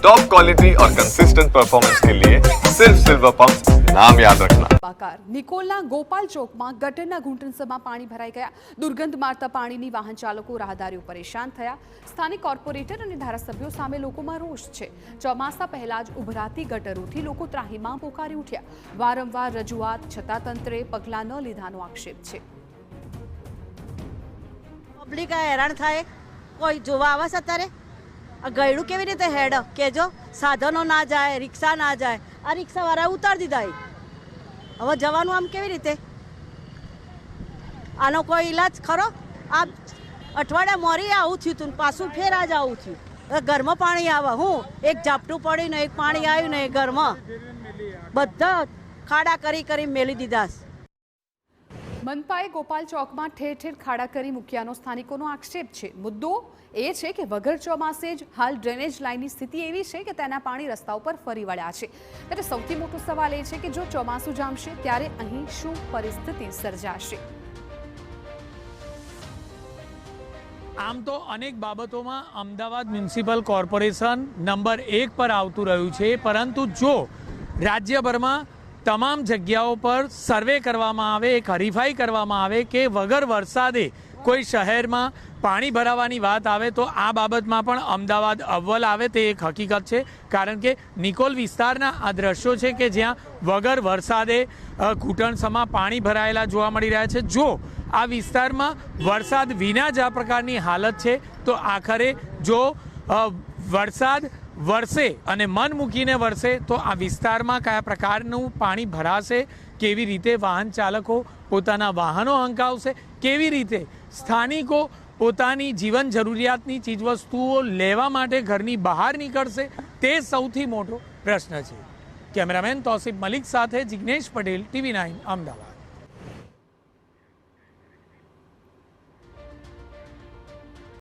Top quality और consistent performance के लिए सिर्फ सिल्वर पंप नाम याद रखना। નિકોલના ગોપાલ ચોકમાં ગટરના ઘૂંટણસમાં પાણી ભરાઈ ગયા। દુર્ગંધ મારતા પાણીની વાહન ચાલકો રાહદારીઓ પરેશાન થયા। સ્થાનિક કોર્પોરેટર અને ધારાસભ્યો સામે લોકોમાં રોષ છે। ચોમાસા પહેલા જ ઉભરાતી ગટરોથી લોકો ત્રાહિમામ પોકારી ઉઠ્યા। વારંવાર રજૂઆત છતાં તંત્રે પગલાં ન લીધાનો આક્ષેપ છે। પબ્લિક હેરાન થાય, કોઈ જોવા આવે છે અત્યારે? આ ગયડું કેવી રીતે હેડ કેજો? સાધનો ના જાય, રિક્ષા ના જાય, આ રિક્ષાવાળા ઉતારી દીધા। હવે જવાનું આમ કેવી રીતે? આનો કોઈ ઈલાજ ખરો? આ અઠવાડિયા મોરી આવું થયું તું, પાછું ફેર આજ આવું થયું। ઘરમાં પાણી આવે, હું એક ઝાપટું પડી ને એક પાણી આવ્યું ને ઘરમાં બધા ખાડા કરી કરી મેલી દીધા। મનપાએ ગોપાલ ચોકમાં ઠેર ઠેર ખાડા કરી મૂક્યાનો સ્થાનિકોનો આક્ષેપ છે। મુદ્દો એ છે કે વગર ચોમાસે જ હાલ ડ્રેનેજ લાઇનની સ્થિતિ એવી છે કે તેના પાણી રસ્તા ઉપર ફરી વળ્યા છે। ત્યારે સૌથી મોટો સવાલ એ છે કે જો ચોમાસું જામશે ત્યારે અહીં શું પરિસ્થિતિ સર્જાશે? આમ તો અનેક બાબતોમાં અમદાવાદ મ્યુનિસિપલ કોર્પોરેશન નંબર 1 પર આવતું રહ્યું છે, પરંતુ જો રાજ્યભરમાં તમામ જગ્યાઓ પર સર્વે કરવામાં આવે, એક હરીફાઈ કરવામાં આવે કે વગર વરસાદે કોઈ શહેરમાં પાણી ભરાવાની વાત આવે તો આ બાબતમાં પણ અમદાવાદ અવ્વલ આવે તે એક હકીકત છે। કારણ કે નિકોલ વિસ્તારના આ દ્રશ્યો છે કે જ્યાં વગર વરસાદે ઘૂંટણસમાં પાણી ભરાયેલા જોવા મળી રહ્યા છે। જો આ વિસ્તારમાં વરસાદ વિના જ આ પ્રકારની હાલત છે તો આખરે જો વરસાદ વરસે અને મન મૂકીને વરસે તો આ વિસ્તારમાં કયા પ્રકારનું પાણી ભરાશે, કેવી રીતે વાહન ચાલકો પોતાના વાહનો હંકાવશે, કેવી રીતે સ્થાનિકો પોતાની જીવન જરૂરિયાતની ચીજવસ્તુઓ લેવા માટે ઘરની બહાર નીકળશે, તે સૌથી મોટો પ્રશ્ન છે। કેમેરામેન તૌસીફ મલિક સાથે જિગ્નેશ પટેલ, TV9 અમદાવાદ।